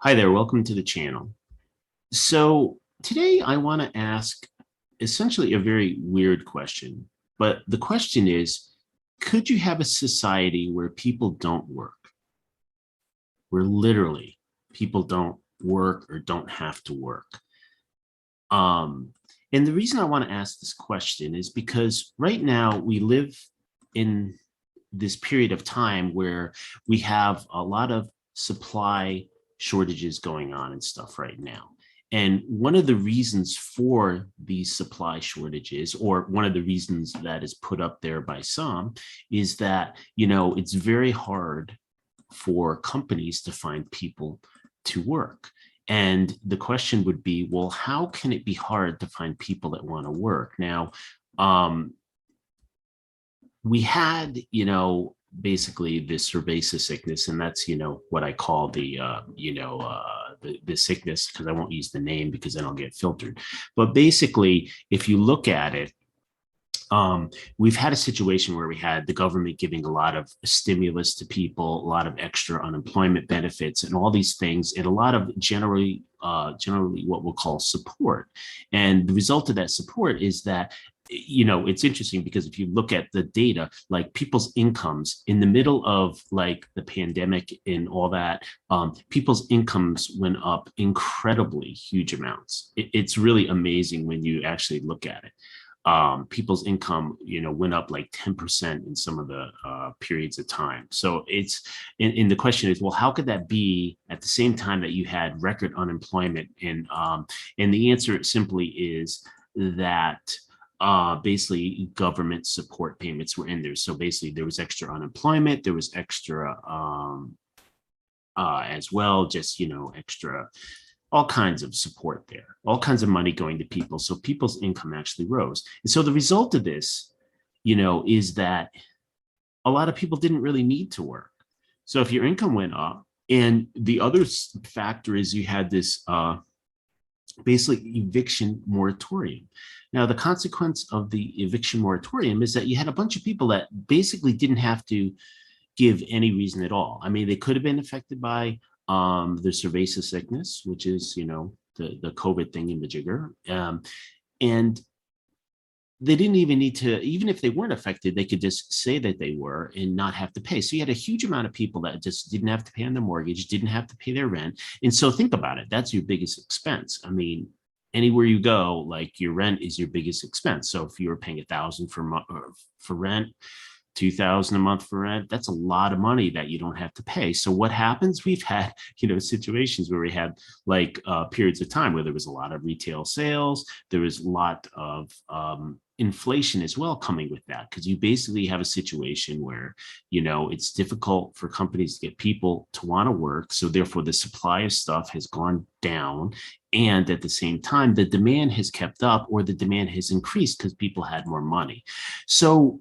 Hi there, welcome to the channel. So today I want to ask essentially a very weird question, but the question is, could you have a society where people don't work? Where literally people don't work or don't have to work? Um, and the reason I want to ask this question is because right now we live in this period of time where we have a lot of supply shortages going on and stuff right now. And one of the reasons for these supply shortages, or one of the reasons that is put up there by some, is that, it's very hard for companies to find people to work. And the question would be, well, how can it be hard to find people that want to work? Now, we had, basically this cerveza sickness, and that's, what I call the sickness, because I won't use the name because then I'll get filtered. But basically, if you look at it, we've had a situation where we had the government giving a lot of stimulus to people, a lot of extra unemployment benefits, and all these things, and a lot of generally what we'll call support. And the result of that support is that it's interesting because if you look at the data, like people's incomes in the middle of like the pandemic and all that, people's incomes went up incredibly huge amounts. It's really amazing when you actually look at it. People's income, went up like 10% in some of the periods of time. So and the question is, well, how could that be at the same time that you had record unemployment? And the answer simply is that basically government support payments were in there. So basically there was extra unemployment, there was extra as well, just, extra all kinds of support there, all kinds of money going to people. So people's income actually rose. And so the result of this, is that a lot of people didn't really need to work. So if your income went up, and the other factor is you had this basically eviction moratorium. Now, the consequence of the eviction moratorium is that you had a bunch of people that basically didn't have to give any reason at all. I mean, they could have been affected by the cerveza sickness, which is, the COVID thing in the jigger. And they didn't even need to, even if they weren't affected, they could just say that they were and not have to pay. So you had a huge amount of people that just didn't have to pay on their mortgage, didn't have to pay their rent. And so think about it, that's your biggest expense. I mean, anywhere you go, like your rent is your biggest expense. So if you were paying $1,000 for rent, $2,000 a month for rent, that's a lot of money that you don't have to pay. So what happens? We've had, situations where we had like periods of time where there was a lot of retail sales. There was a lot of inflation as well coming with that, because you basically have a situation where, it's difficult for companies to get people to want to work. So therefore the supply of stuff has gone down. And at the same time, the demand has kept up, or the demand has increased because people had more money. So,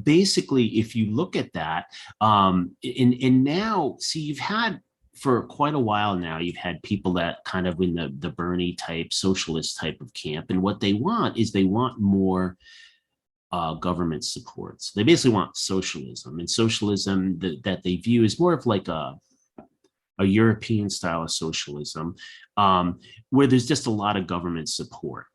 basically, if you look at that, and now, see, you've had for quite a while now, you've had people that kind of in the Bernie type, socialist type of camp. And what they want is they want more government supports. They basically want socialism, and socialism that they view is more of like a European style of socialism, where there's just a lot of government support.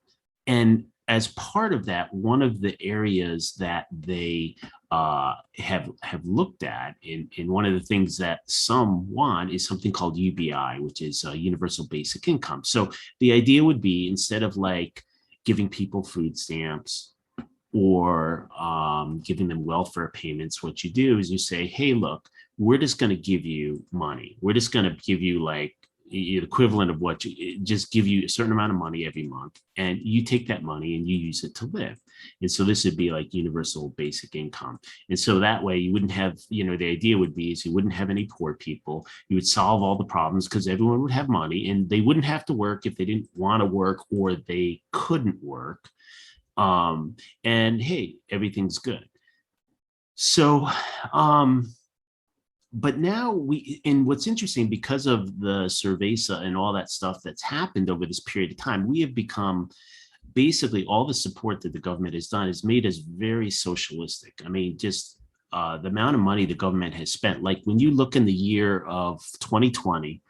And as part of that, one of the areas that they have looked at, in one of the things that some want, is something called UBI, which is Universal Basic Income. So the idea would be, instead of like giving people food stamps or giving them welfare payments, what you do is you say, hey, look, we're just going to give you money. We're just going to give you like the equivalent of what you just give you a certain amount of money every month, and you take that money and you use it to live. And so this would be like universal basic income. And so that way you wouldn't have, the idea would be is you wouldn't have any poor people. You would solve all the problems because everyone would have money, and they wouldn't have to work if they didn't want to work or they couldn't work. And hey, everything's good. So, but now and what's interesting, because of the cerveza and all that stuff that's happened over this period of time, we have become, basically all the support that the government has done is made us very socialistic. I mean, just the amount of money the government has spent. Like when you look in the year of 2020,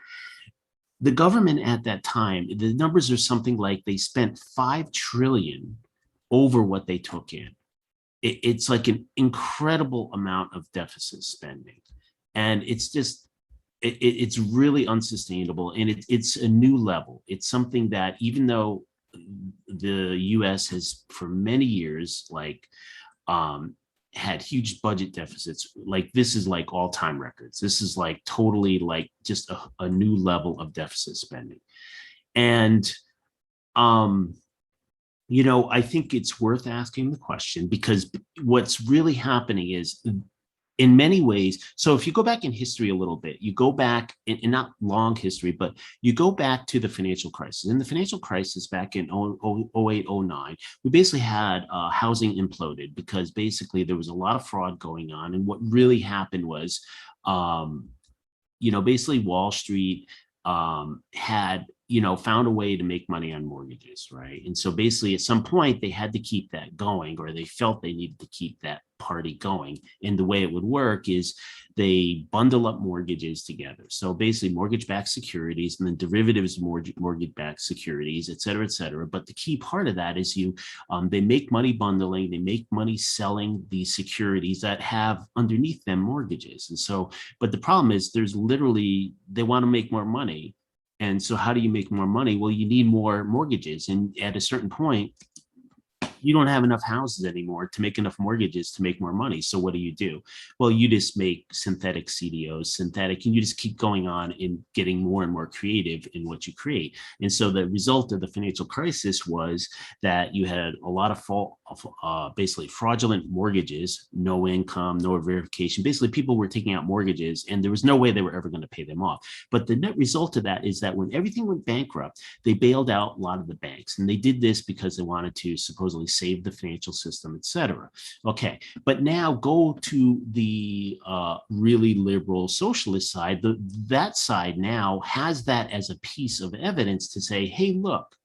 the government at that time, the numbers are something like they spent 5 trillion over what they took in. It's like an incredible amount of deficit spending. And it's just, it's really unsustainable. And it's a new level. It's something that even though the US has for many years, like, had huge budget deficits, like this is like all-time records. This is like totally like just a new level of deficit spending. And I think it's worth asking the question, because what's really happening is in many ways. So if you go back in history a little bit, you go back in not long history, but you go back to the financial crisis. In the financial crisis back in 08, 09, we basically had housing imploded because basically there was a lot of fraud going on. And what really happened was, basically Wall Street had found a way to make money on mortgages, right? And so basically at some point they had to keep that going, or they felt they needed to keep that party going. And the way it would work is they bundle up mortgages together. So basically mortgage-backed securities and then derivatives, mortgage-backed securities, et cetera, et cetera. But the key part of that is they make money bundling, they make money selling these securities that have underneath them mortgages. And so, but the problem is there's literally, they want to make more money. And so how do you make more money? Well, you need more mortgages. And at a certain point, you don't have enough houses anymore to make enough mortgages to make more money. So what do? Well, you just make synthetic CDOs, and you just keep going on and getting more and more creative in what you create. And so the result of the financial crisis was that you had a lot of basically fraudulent mortgages, no income, no verification. Basically, people were taking out mortgages and there was no way they were ever going to pay them off. But the net result of that is that when everything went bankrupt, they bailed out a lot of the banks. And they did this because they wanted to supposedly save the financial system, et cetera. Okay, but now go to the really liberal socialist side. That side now has that as a piece of evidence to say, hey, look,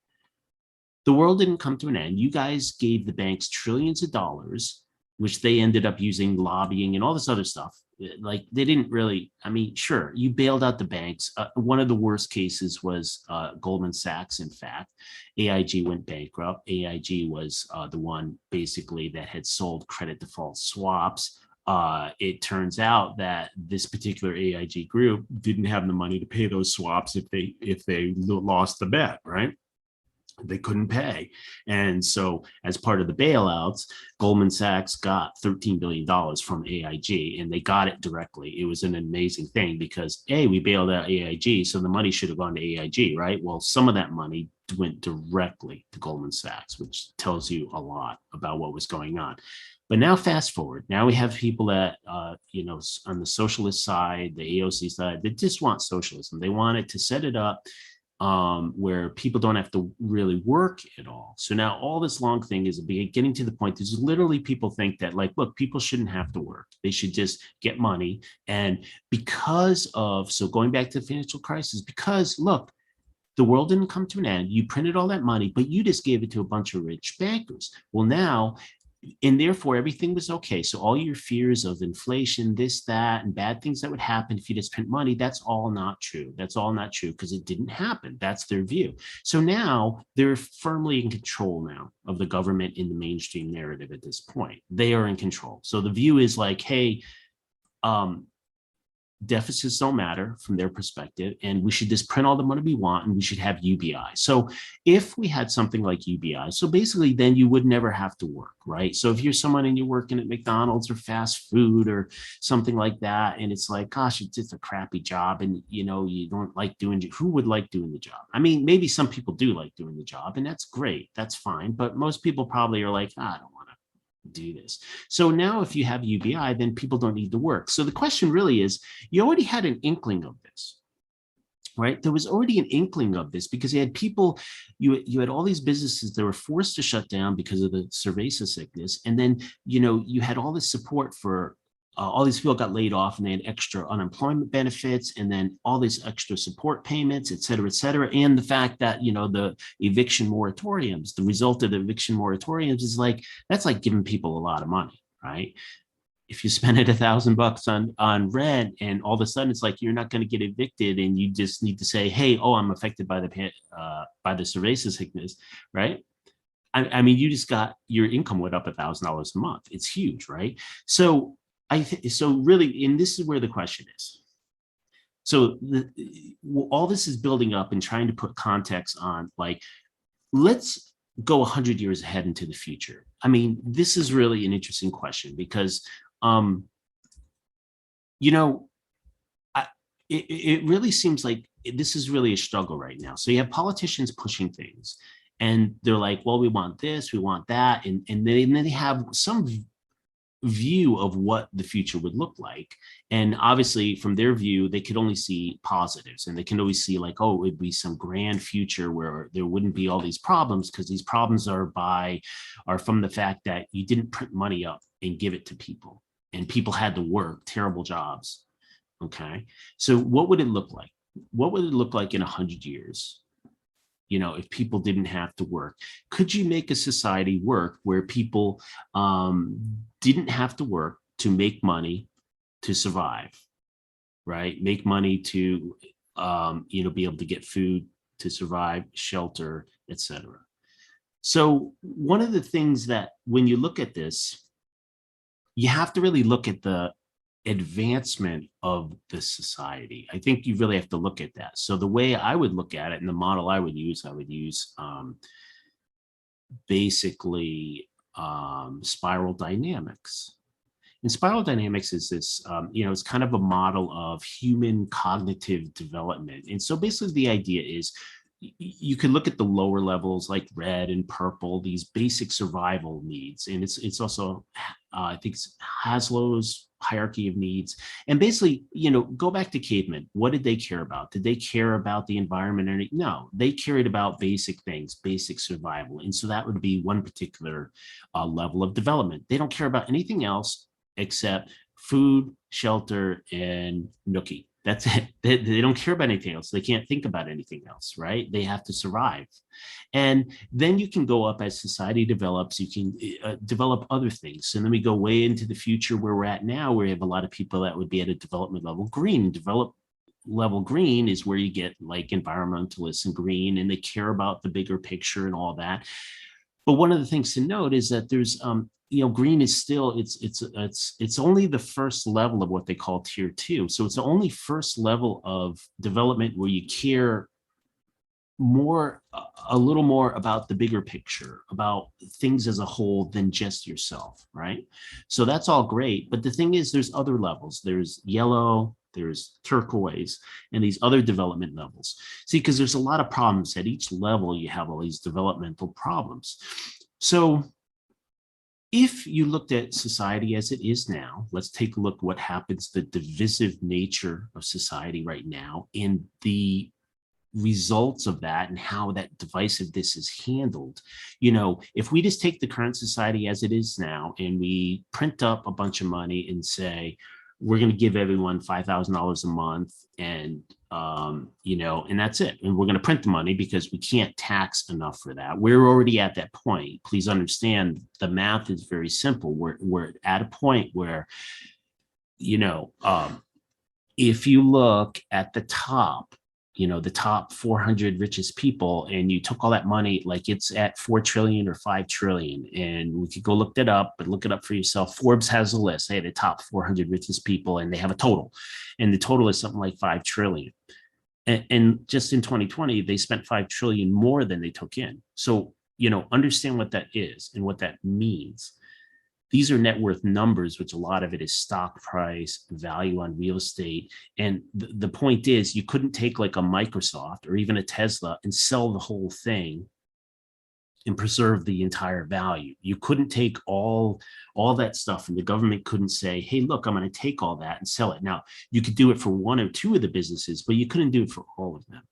the world didn't come to an end. You guys gave the banks trillions of dollars, which they ended up using lobbying and all this other stuff. Like they didn't really, I mean, sure, you bailed out the banks. One of the worst cases was Goldman Sachs. In fact, AIG went bankrupt. AIG was the one basically that had sold credit default swaps. It turns out that this particular AIG group didn't have the money to pay those swaps if they lost the bet, right? They couldn't pay. And so as part of the bailouts, Goldman Sachs got $13 billion from AIG, and they got it directly. It was an amazing thing because we bailed out AIG, so the money should have gone to AIG, right? Well, some of that money went directly to Goldman Sachs, which tells you a lot about what was going on. But now fast forward, now we have people that, on the socialist side, the AOC side, they just want socialism. They want it to set it up where people don't have to really work at all. So now all this long thing is getting to the point, there's literally people think that like, look, people shouldn't have to work. They should just get money. And so going back to the financial crisis, because look, the world didn't come to an end. You printed all that money, but you just gave it to a bunch of rich bankers. Well, now, and therefore everything was okay. So all your fears of inflation, this, that, and bad things that would happen if you just print money, that's all not true. That's all not true because it didn't happen. That's their view. So now they're firmly in control now of the government in the mainstream narrative at this point. They are in control. So the view is like, hey, deficits don't matter from their perspective, and we should just print all the money we want, and we should have UBI. So if we had something like UBI, so basically then you would never have to work, right? So if you're someone and you're working at McDonald's or fast food or something like that, and it's like, gosh, it's just a crappy job, and you don't like doing it. Who would like doing the job? I mean, maybe some people do like doing the job, and that's great, that's fine, but most people probably are like, I don't want to do this. So now if you have UBI, then people don't need to work. So the question really is, you already had an inkling of this, right? There was already an inkling of this because you had people, you had all these businesses that were forced to shut down because of the cerveza sickness. And then, you had all this support for all these people got laid off and they had extra unemployment benefits and then all these extra support payments, et cetera, and the fact that, the eviction moratoriums, the result of the eviction moratoriums is like, that's like giving people a lot of money, right? if you spend it $1,000 on rent, and all of a sudden it's like you're not going to get evicted, and you just need to say, hey, oh, I'm affected by the cerveza sickness, right? I mean, you just got, your income went up $1,000 a month. It's huge, right? So so really, and this is where the question is. So all this is building up and trying to put context on, like, let's go 100 years ahead into the future. I mean, this is really an interesting question because, you know, it really seems like this is really a struggle right now. So you have politicians pushing things, and they're like, well, we want this, we want that. And then they have some view of what the future would look like. And obviously from their view, they could only see positives, and they can always see like, oh, it'd be some grand future where there wouldn't be all these problems, because these problems are from the fact that you didn't print money up and give it to people, and people had to work terrible jobs. Okay. So what would it look like? What would it look like in 100 years? You know, if people didn't have to work, could you make a society work where people didn't have to work to make money to survive, right? Make money to, be able to get food to survive, shelter, etc. So one of the things that when you look at this, you have to really look at the advancement of the society. I think you really have to look at that. So the way I would look at it, and the model I would use basically spiral dynamics. And spiral dynamics is this, it's kind of a model of human cognitive development. And so basically the idea is you can look at the lower levels like red and purple, these basic survival needs. And it's also, I think it's Haslow's hierarchy of needs. And basically, go back to cavemen. What did they care about? Did they care about the environment? No, they cared about basic things, basic survival. And so that would be one particular level of development. They don't care about anything else except food, shelter, and nookie. That's it. They don't care about anything else. They can't think about anything else, right? They have to survive. And then you can go up as society develops, you can develop other things. And then we go way into the future where we're at now, where we have a lot of people that would be at a development level green. Develop level green is where you get like environmentalists and green, and they care about the bigger picture and all that. But one of the things to note is that there's, green is still, it's only the first level of what they call tier 2. So it's the only first level of development where you care a little more about the bigger picture, about things as a whole than just yourself, right? So that's all great. But the thing is, there's other levels. There's yellow, there's turquoise, and these other development levels. See, because there's a lot of problems at each level, you have all these developmental problems. So if you looked at society as it is now, let's take a look what happens, the divisive nature of society right now, and the results of that, and how that divisiveness is handled. If we just take the current society as it is now, and we print up a bunch of money and say, we're going to give everyone $5,000 a month, and and that's it. And we're going to print the money because we can't tax enough for that. We're already at that point. Please understand, the math is very simple. We're at a point where, if you look at the top, the top 400 richest people, and you took all that money, like it's at 4 trillion or 5 trillion. And we could go look that up, but look it up for yourself. Forbes has a list. They had the top 400 richest people, and they have a total. And the total is something like 5 trillion. And just in 2020, they spent 5 trillion more than they took in. So, understand what that is and what that means. These are net worth numbers, which a lot of it is stock price, value on real estate. And the point is, you couldn't take like a Microsoft or even a Tesla and sell the whole thing and preserve the entire value. You couldn't take all that stuff, and the government couldn't say, hey, look, I'm going to take all that and sell it. Now, you could do it for one or two of the businesses, but you couldn't do it for all of them.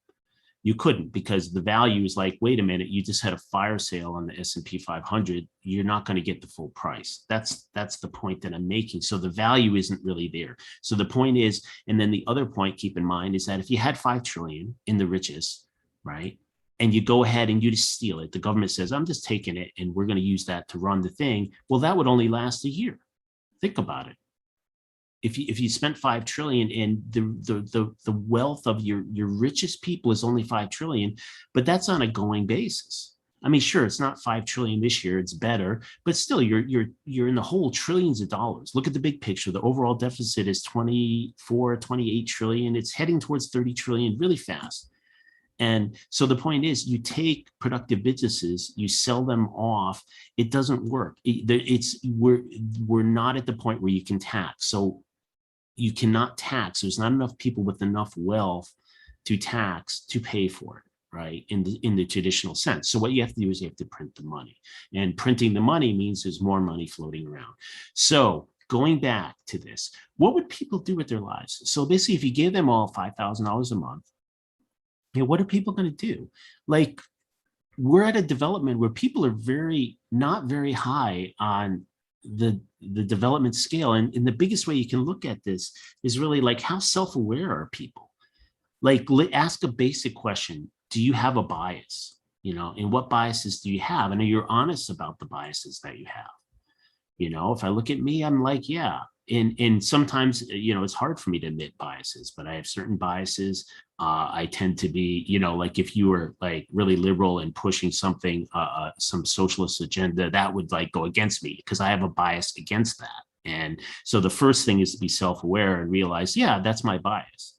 You couldn't, because the value is like, wait a minute, you just had a fire sale on the S&P 500. You're not going to get the full price. That's the point that I'm making. So the value isn't really there. So the point is, and then the other point, keep in mind, is that if you had 5 trillion in the richest, right, and you go ahead and you just steal it, the government says, I'm just taking it and we're going to use that to run the thing. Well, that would only last a year. Think about it. if you spent 5 trillion and the wealth of your richest people is only 5 trillion, but that's on a going basis. I mean, sure, it's not 5 trillion this year, it's better, but still you're in the whole trillions of dollars. Look at the big picture. The overall deficit is 28 trillion. It's heading towards 30 trillion really fast. And so the point is, you take productive businesses, you sell them off. It doesn't work. We're not at the point where you can tax. So you cannot tax. There's not enough people with enough wealth to tax to pay for it, right? In the traditional sense. So what you have to do is you have to print the money, and printing the money means there's more money floating around. So going back to this, what would people do with their lives? So basically, if you gave them all $5,000 a month, what are people going to do? Like, we're at a development where people are not very high on the development scale. And the biggest way you can look at this is really like, how self-aware are people? Like, ask a basic question. Do you have a bias? And what biases do you have? And are you honest about the biases that you have? If I look at me, I'm like, yeah. And sometimes, it's hard for me to admit biases, but I have certain biases. I tend to be, like, if you were like really liberal and pushing something, some socialist agenda, that would like go against me because I have a bias against that. And so the first thing is to be self-aware and realize, yeah, that's my bias.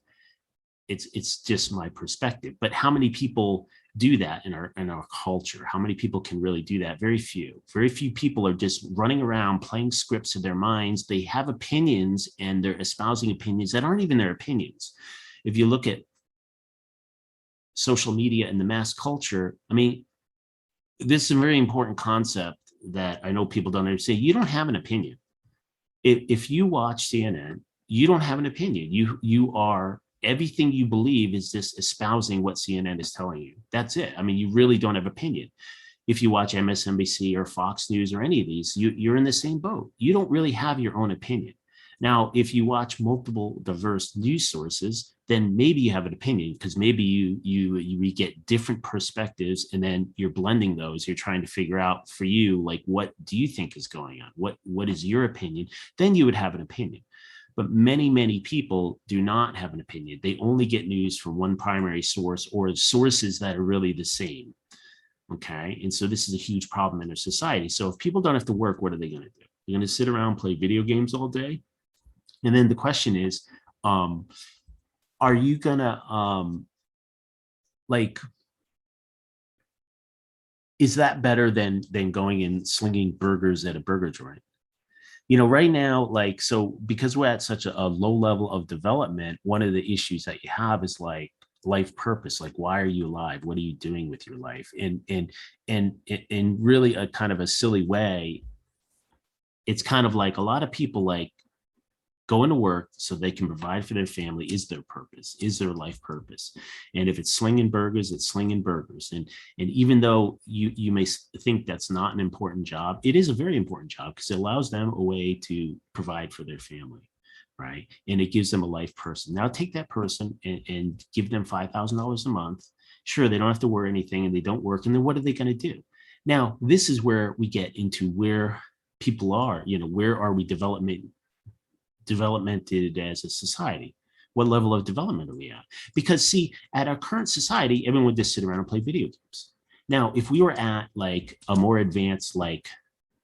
It's just my perspective. But how many people do that in our culture? How many people can really do that? Very few. Very few people are just running around playing scripts in their minds. They have opinions and they're espousing opinions that aren't even their opinions. If you look at social media and the mass culture, I mean, this is a very important concept that I know people don't understand. You don't have an opinion. If you watch CNN, you don't have an opinion. You are, everything you believe is just espousing what CNN is telling you. That's it. I mean, you really don't have opinion. If you watch MSNBC or Fox News or any of these, you're in the same boat. You don't really have your own opinion. Now, if you watch multiple diverse news sources, then maybe you have an opinion because maybe you get different perspectives and then you're blending those. You're trying to figure out for you, like, what do you think is going on? What is your opinion? Then you would have an opinion. But many people do not have an opinion. They only get news from one primary source or sources that are really the same. Okay. And so this is a huge problem in our society. So if people don't have to work, what are they going to do? They're going to sit around and play video games all day. And then the question is, are you going to, is that better than going and slinging burgers at a burger joint? Right now, like, so because we're at such a low level of development, one of the issues that you have is like life purpose. Like, why are you alive? What are you doing with your life? And in really a kind of a silly way, it's kind of like a lot of people like going to work so they can provide for their family is their purpose, is their life purpose. And if it's slinging burgers, it's slinging burgers. And even though you may think that's not an important job, it is a very important job because it allows them a way to provide for their family, right? And it gives them a life person. Now take that person and give them $5,000 a month. Sure, they don't have to worry anything and they don't work. And then what are they going to do? Now, this is where we get into where people are, where are we developmented as a society? What level of development are we at? Because see, at our current society, everyone would just sit around and play video games. Now, if we were at like a more advanced, like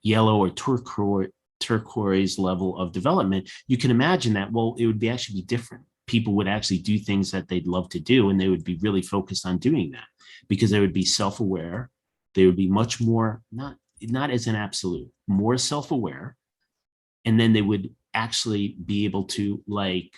yellow or turquoise level of development, you can imagine that, well, it would actually be different. People would actually do things that they'd love to do, and they would be really focused on doing that because they would be self-aware. They would be much more, not as an absolute, more self-aware. And then they would actually be able to like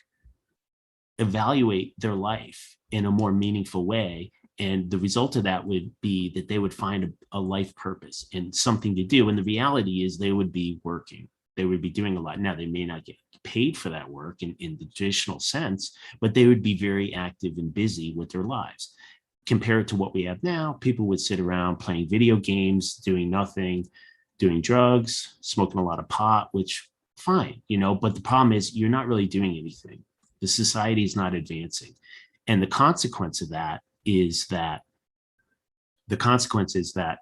evaluate their life in a more meaningful way. And the result of that would be that they would find a life purpose and something to do. And the reality is they would be working. They would be doing a lot. Now, they may not get paid for that work in the traditional sense, but they would be very active and busy with their lives. Compared to what we have now, people would sit around playing video games, doing nothing, doing drugs, smoking a lot of pot, which fine, but the problem is you're not really doing anything. The society is not advancing. And the consequence of that is that the consequence is that,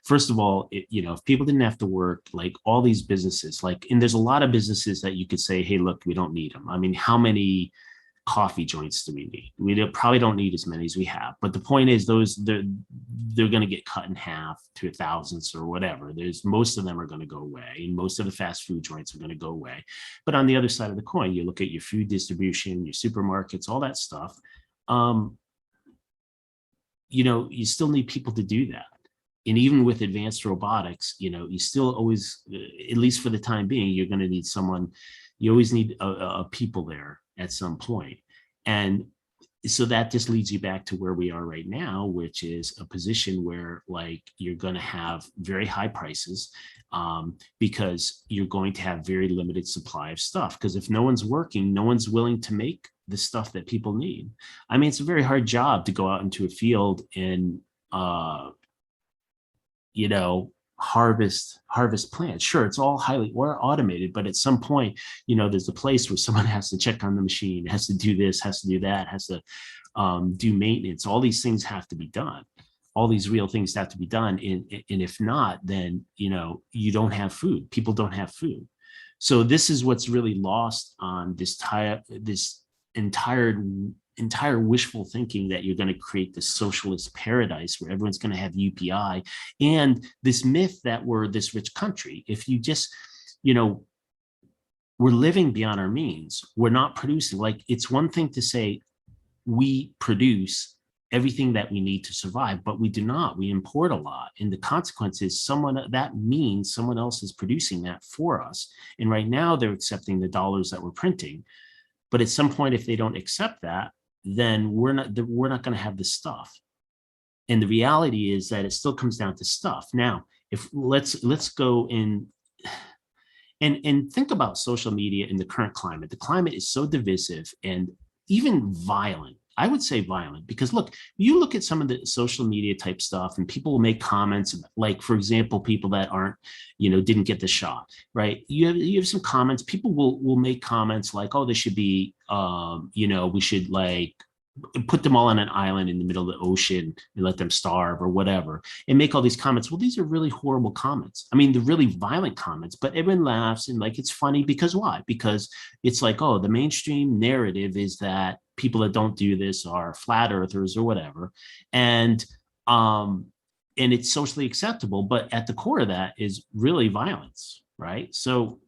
first of all, if people didn't have to work, like all these businesses, and there's a lot of businesses that you could say, hey, look, we don't need them. I mean, how many coffee joints do we need? We probably don't need as many as we have. But the point is, they're going to get cut in half to a thousandths or whatever. Most of them are going to go away, and most of the fast food joints are going to go away. But on the other side of the coin, you look at your food distribution, your supermarkets, all that stuff. You still need people to do that. And even with advanced robotics, you still always, at least for the time being, you're going to need someone. You always need a people there at some point. And so that just leads you back to where we are right now, which is a position where you're going to have very high prices because you're going to have very limited supply of stuff. Because if no one's working, no one's willing to make the stuff that people need. I mean, it's a very hard job to go out into a field and, harvest plants. Sure, it's all highly automated, but at some point, there's a place where someone has to check on the machine, has to do this, has to do that, has to do maintenance. All these things have to be done. All these real things have to be done. And if not, then, you don't have food. People don't have food. So this is what's really lost on this entire wishful thinking that you're going to create this socialist paradise where everyone's going to have UPI, and this myth that we're this rich country. If you just, we're living beyond our means. We're not producing. It's one thing to say we produce everything that we need to survive, but we do not. We import a lot. And the consequence is that means someone else is producing that for us. And right now they're accepting the dollars that we're printing. But at some point, if they don't accept that, then we're not going to have the stuff. And the reality is that it still comes down to stuff. Now, if let's go in and think about social media in the current climate. The climate is so divisive and even violent. I would say violent because look, you look at some of the social media type stuff and people will make comments for example, people that aren't, didn't get the shot, right? You have some comments, people will make comments like, oh, they should be, we should put them all on an island in the middle of the ocean and let them starve or whatever, and make all these comments. Well, these are really horrible comments. I mean, they're really violent comments, but everyone laughs and it's funny because why? Because it's oh, the mainstream narrative is that people that don't do this are flat earthers or whatever. And it's socially acceptable, but at the core of that is really violence, right? So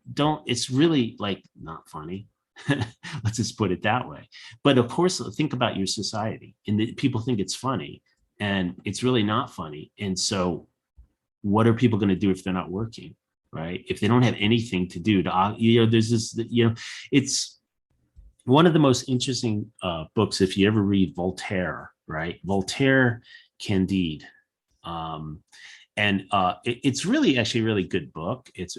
it's really not funny. Let's just put it that way. But of course, think about your society, and people think it's funny, and it's really not funny. And so what are people going to do if they're not working, right? If they don't have anything to do, there's this, it's one of the most interesting books, if you ever read Voltaire, right? Voltaire Candide. It's really actually a really good book. There's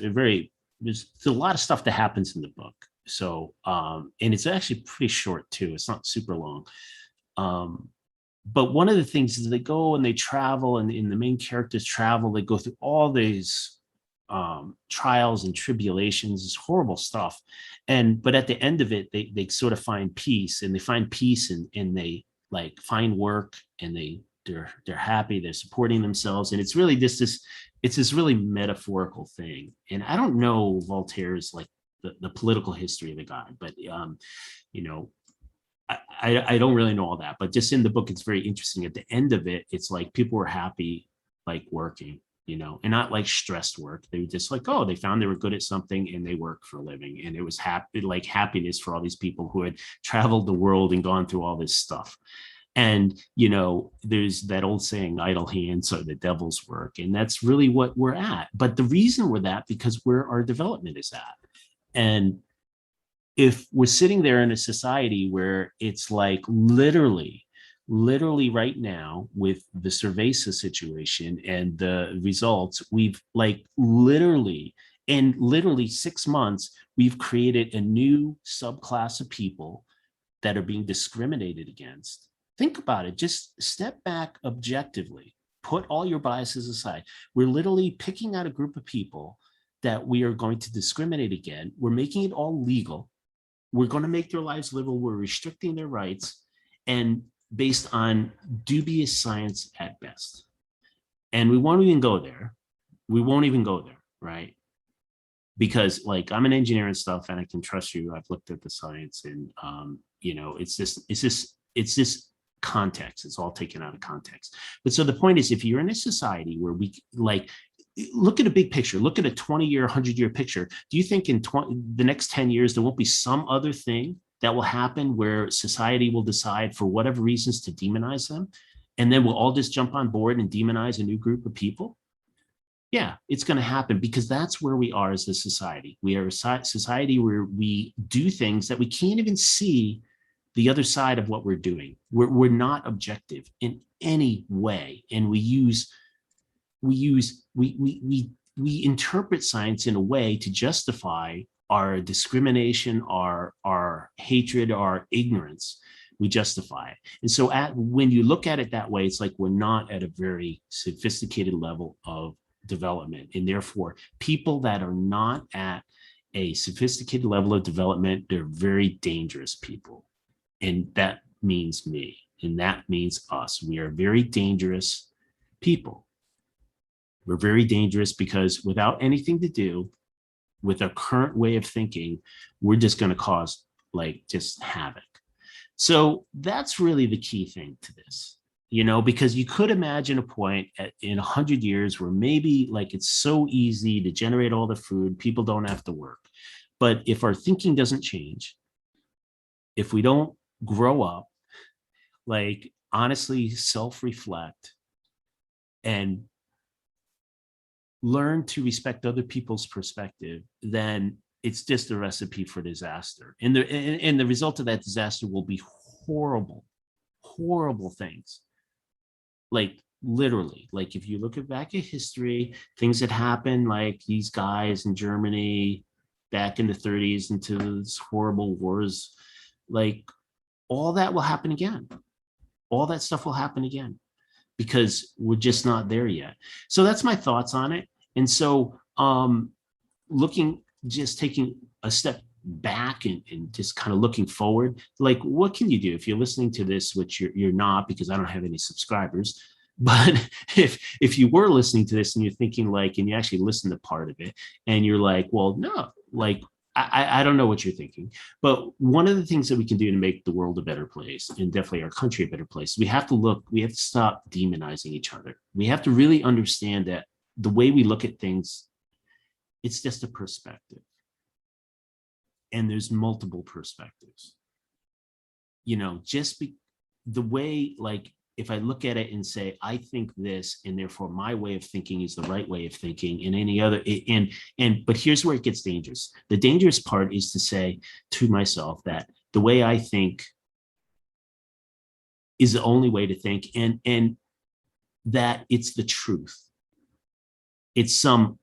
a lot of stuff that happens in the book. So, and it's actually pretty short too. It's not super long. But one of the things is they go and they travel, and in the main characters travel, they go through all these trials and tribulations, this horrible stuff. But at the end of it, they sort of find peace, and they find peace and they find work, and they're happy, they're supporting themselves. And it's really just it's this really metaphorical thing. And I don't know Voltaire's the political history of the guy, but I don't really know all that, but just in the book, it's very interesting. At the end of it, it's people were happy, working, and not stressed work. They were just oh, they found they were good at something and they worked for a living. And it was happiness for all these people who had traveled the world and gone through all this stuff. And, there's that old saying, idle hands are the devil's work. And that's really what we're at. But the reason we're that, because where our development is at. And if we're sitting there in a society where it's literally right now with the Cerveza situation and the results, we've literally 6 months, we've created a new subclass of people that are being discriminated against. Think about it. Just step back objectively. Put all your biases aside. We're literally picking out a group of people that we are going to discriminate again. We're making it all legal. We're going to make their lives livable. We're restricting their rights, and based on dubious science at best. And we won't even go there. We won't even go there, right? Because like I'm an engineer and stuff, and I can trust you. I've looked at the science, and it's this context. It's all taken out of context. But so the point is, if you're in a society where we like look at a big picture, look at a 20-year, 100-year picture. Do you think in the next 10 years, there won't be some other thing that will happen where society will decide for whatever reasons to demonize them? And then we'll all just jump on board and demonize a new group of people? Yeah, it's going to happen, because that's where we are as a society. We are a society where we do things that we can't even see the other side of what we're doing. We're not objective in any way. And we interpret science in a way to justify our discrimination, our hatred, our ignorance. We justify it. And so when you look at it that way, it's like we're not at a very sophisticated level of development. And therefore, people that are not at a sophisticated level of development, they're very dangerous people. And that means me, and that means us. We are very dangerous people. We're very dangerous because without anything to do with our current way of thinking, we're just going to cause like just havoc. So that's really the key thing to this, because you could imagine a point in 100 years where maybe like it's so easy to generate all the food, people don't have to work. But if our thinking doesn't change, if we don't grow up, like honestly self-reflect and learn to respect other people's perspective, then it's just a recipe for disaster. And the result of that disaster will be horrible, horrible things. Like literally, like if you look back at history, things that happened, like these guys in Germany back in the 30s into these horrible wars, like all that will happen again. All that stuff will happen again because we're just not there yet. So that's my thoughts on it. And so taking a step back and just kind of looking forward, like what can you do if you're listening to this, which you're not, because I don't have any subscribers. But if you were listening to this and you're thinking like, and you actually listen to part of it and you're like, well, no, like, I don't know what you're thinking, but one of the things that we can do to make the world a better place, and definitely our country a better place, we have to stop demonizing each other. We have to really understand that the way we look at things, it's just a perspective. And there's multiple perspectives. The way, like, if I look at it and say, I think this, and therefore my way of thinking is the right way of thinking, and any other, but here's where it gets dangerous. The dangerous part is to say to myself that the way I think is the only way to think, and that it's the truth. It's some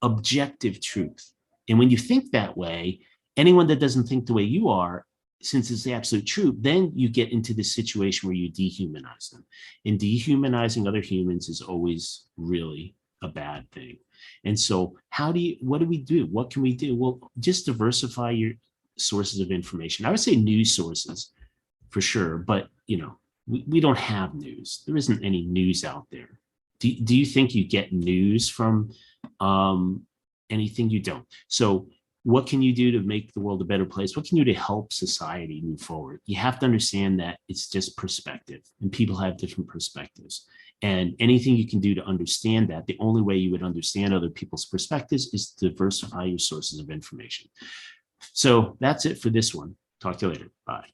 objective truth. And when you think that way, anyone that doesn't think the way you are, since it's the absolute truth, then you get into this situation where you dehumanize them. And dehumanizing other humans is always really a bad thing. And so what do we do? What can we do? Well, just diversify your sources of information. I would say news sources for sure, but we don't have news. There isn't any news out there. Do you think you get news from anything? You don't. So what can you do to make the world a better place? What can you do to help society move forward? You have to understand that it's just perspective, and people have different perspectives. And anything you can do to understand that, the only way you would understand other people's perspectives is to diversify your sources of information. So that's it for this one. Talk to you later. Bye.